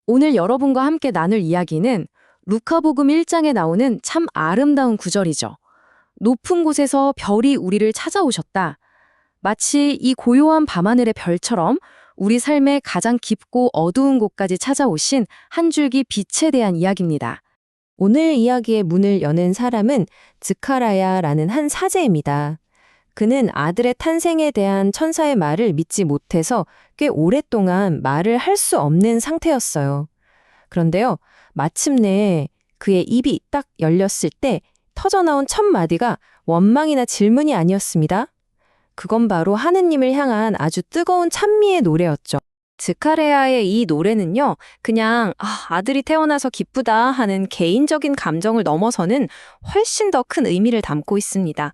오늘 여러분과 함께 나눌 이야기는 루카복음 1장에 나오는 참 아름다운 구절이죠. 높은 곳에서 별이 우리를 찾아오셨다. 마치 이 고요한 밤하늘의 별처럼 우리 삶의 가장 깊고 어두운 곳까지 찾아오신 한 줄기 빛에 대한 이야기입니다. 오늘 이야기의 문을 여는 사람은 스가랴라는 한 사제입니다. 그는 아들의 탄생에 대한 천사의 말을 믿지 못해서 꽤 오랫동안 말을 할 수 없는 상태였어요. 그런데요, 마침내 그의 입이 딱 열렸을 때 터져나온 첫 마디가 원망이나 질문이 아니었습니다. 그건 바로 하느님을 향한 아주 뜨거운 찬미의 노래였죠. 스가랴의 이 노래는요, 그냥 아들이 태어나서 기쁘다 하는 개인적인 감정을 넘어서는 훨씬 더 큰 의미를 담고 있습니다.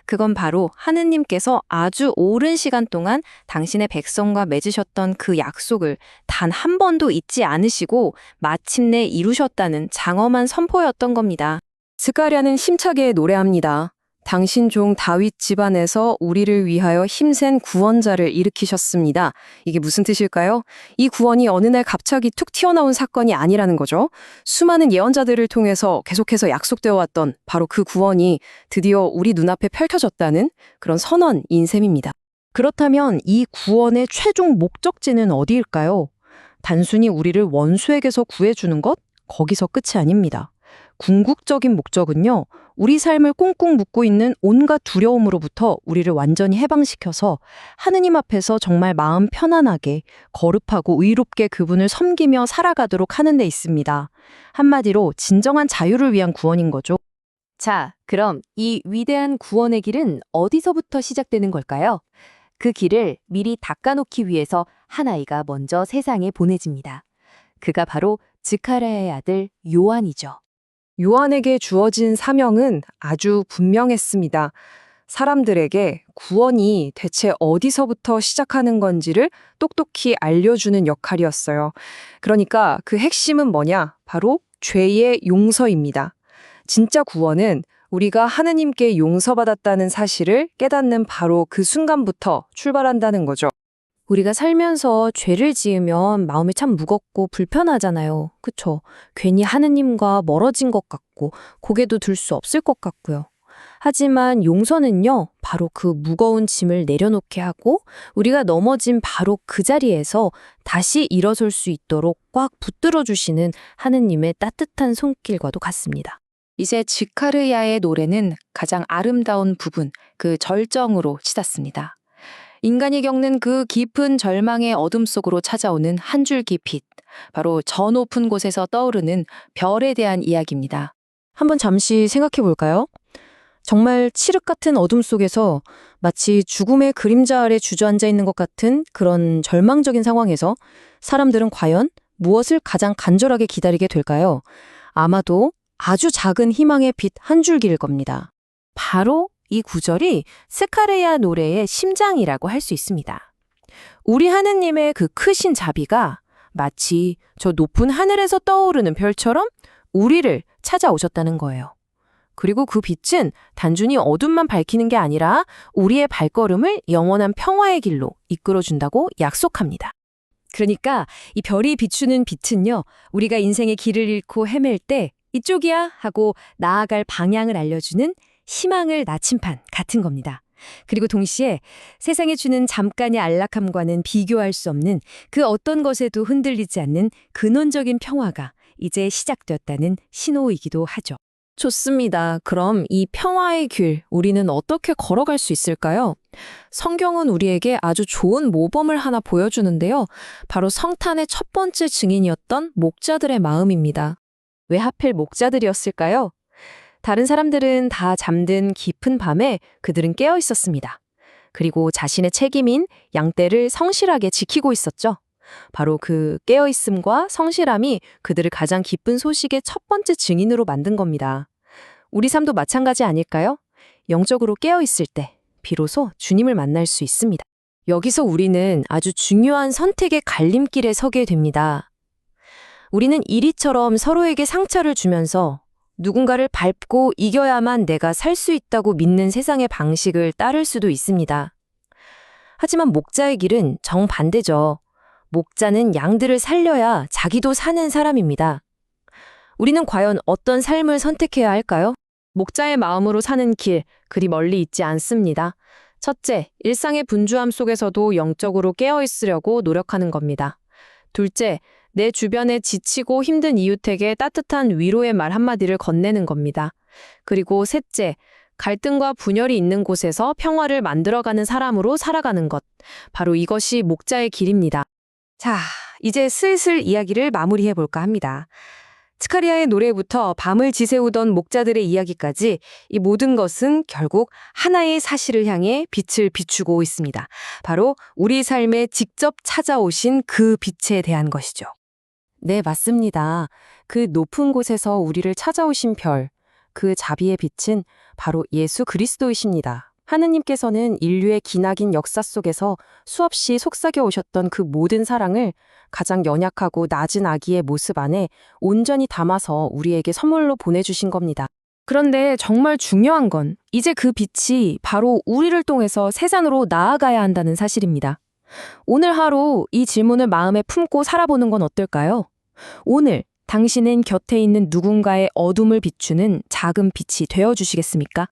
그건 바로 하느님께서 아주 오랜 시간 동안 당신의 백성과 맺으셨던 그 약속을 단 한 번도 잊지 않으시고 마침내 이루셨다는 장엄한 선포였던 겁니다. 스가랴는 힘차게 노래합니다. 당신 종 다윗 집안에서 우리를 위하여 힘센 구원자를 일으키셨습니다. 이게 무슨 뜻일까요? 이 구원이 어느 날 갑자기 툭 튀어나온 사건이 아니라는 거죠. 수많은 예언자들을 통해서 계속해서 약속되어 왔던 바로 그 구원이 드디어 우리 눈앞에 펼쳐졌다는 그런 선언인 셈입니다. 그렇다면 이 구원의 최종 목적지는 어디일까요? 단순히 우리를 원수에게서 구해주는 것? 거기서 끝이 아닙니다. 궁극적인 목적은요, 우리 삶을 꽁꽁 묶고 있는 온갖 두려움으로부터 우리를 완전히 해방시켜서 하느님 앞에서 정말 마음 편안하게 거룩하고 의롭게 그분을 섬기며 살아가도록 하는 데 있습니다. 한마디로 진정한 자유를 위한 구원인 거죠. 자, 그럼 이 위대한 구원의 길은 어디서부터 시작되는 걸까요? 그 길을 미리 닦아놓기 위해서 한 아이가 먼저 세상에 보내집니다. 그가 바로 스가랴의 아들 요한이죠. 요한에게 주어진 사명은 아주 분명했습니다. 사람들에게 구원이 대체 어디서부터 시작하는 건지를 똑똑히 알려주는 역할이었어요. 그러니까 그 핵심은 뭐냐? 바로 죄의 용서입니다. 진짜 구원은 우리가 하느님께 용서받았다는 사실을 깨닫는 바로 그 순간부터 출발한다는 거죠. 우리가 살면서 죄를 지으면 마음이 참 무겁고 불편하잖아요. 그쵸? 괜히 하느님과 멀어진 것 같고 고개도 들 수 없을 것 같고요. 하지만 용서는요, 바로 그 무거운 짐을 내려놓게 하고 우리가 넘어진 바로 그 자리에서 다시 일어설 수 있도록 꽉 붙들어 주시는 하느님의 따뜻한 손길과도 같습니다. 이제 스가랴의 노래는 가장 아름다운 부분, 그 절정으로 치닫습니다. 인간이 겪는 그 깊은 절망의 어둠 속으로 찾아오는 한 줄기 빛, 바로 저 높은 곳에서 떠오르는 별에 대한 이야기입니다. 한번 잠시 생각해 볼까요? 정말 칠흑 같은 어둠 속에서 마치 죽음의 그림자 아래 주저앉아 있는 것 같은 그런 절망적인 상황에서 사람들은 과연 무엇을 가장 간절하게 기다리게 될까요? 아마도 아주 작은 희망의 빛 한 줄기일 겁니다. 바로 이 구절이 스가랴 노래의 심장이라고 할 수 있습니다. 우리 하느님의 그 크신 자비가 마치 저 높은 하늘에서 떠오르는 별처럼 우리를 찾아오셨다는 거예요. 그리고 그 빛은 단순히 어둠만 밝히는 게 아니라 우리의 발걸음을 영원한 평화의 길로 이끌어준다고 약속합니다. 그러니까 이 별이 비추는 빛은요, 우리가 인생의 길을 잃고 헤맬 때 이쪽이야 하고 나아갈 방향을 알려주는 희망을 나침판 같은 겁니다. 그리고 동시에 세상에 주는 잠깐의 안락함과는 비교할 수 없는 그 어떤 것에도 흔들리지 않는 근원적인 평화가 이제 시작되었다는 신호이기도 하죠. 좋습니다. 그럼 이 평화의 길, 우리는 어떻게 걸어갈 수 있을까요? 성경은 우리에게 아주 좋은 모범을 하나 보여주는데요. 바로 성탄의 첫 번째 증인이었던 목자들의 마음입니다. 왜 하필 목자들이었을까요? 다른 사람들은 다 잠든 깊은 밤에 그들은 깨어 있었습니다. 그리고 자신의 책임인 양떼를 성실하게 지키고 있었죠. 바로 그 깨어있음과 성실함이 그들을 가장 기쁜 소식의 첫 번째 증인으로 만든 겁니다. 우리 삶도 마찬가지 아닐까요? 영적으로 깨어있을 때 비로소 주님을 만날 수 있습니다. 여기서 우리는 아주 중요한 선택의 갈림길에 서게 됩니다. 우리는 이리처럼 서로에게 상처를 주면서 누군가를 밟고 이겨야만 내가 살 수 있다고 믿는 세상의 방식을 따를 수도 있습니다. 하지만 목자의 길은 정반대죠. 목자는 양들을 살려야 자기도 사는 사람입니다. 우리는 과연 어떤 삶을 선택해야 할까요? 목자의 마음으로 사는 길, 그리 멀리 있지 않습니다. 첫째, 일상의 분주함 속에서도 영적으로 깨어 있으려고 노력하는 겁니다. 둘째, 내 주변에 지치고 힘든 이웃에게 따뜻한 위로의 말 한마디를 건네는 겁니다. 그리고 셋째, 갈등과 분열이 있는 곳에서 평화를 만들어가는 사람으로 살아가는 것. 바로 이것이 목자의 길입니다. 자, 이제 슬슬 이야기를 마무리해볼까 합니다. 스카리아의 노래부터 밤을 지새우던 목자들의 이야기까지 이 모든 것은 결국 하나의 사실을 향해 빛을 비추고 있습니다. 바로 우리 삶에 직접 찾아오신 그 빛에 대한 것이죠. 네, 맞습니다. 그 높은 곳에서 우리를 찾아오신 별, 그 자비의 빛은 바로 예수 그리스도이십니다. 하느님께서는 인류의 기나긴 역사 속에서 수없이 속삭여 오셨던 그 모든 사랑을 가장 연약하고 낮은 아기의 모습 안에 온전히 담아서 우리에게 선물로 보내주신 겁니다. 그런데 정말 중요한 건 이제 그 빛이 바로 우리를 통해서 세상으로 나아가야 한다는 사실입니다. 오늘 하루 이 질문을 마음에 품고 살아보는 건 어떨까요? 오늘 당신은 곁에 있는 누군가의 어둠을 비추는 작은 빛이 되어주시겠습니까?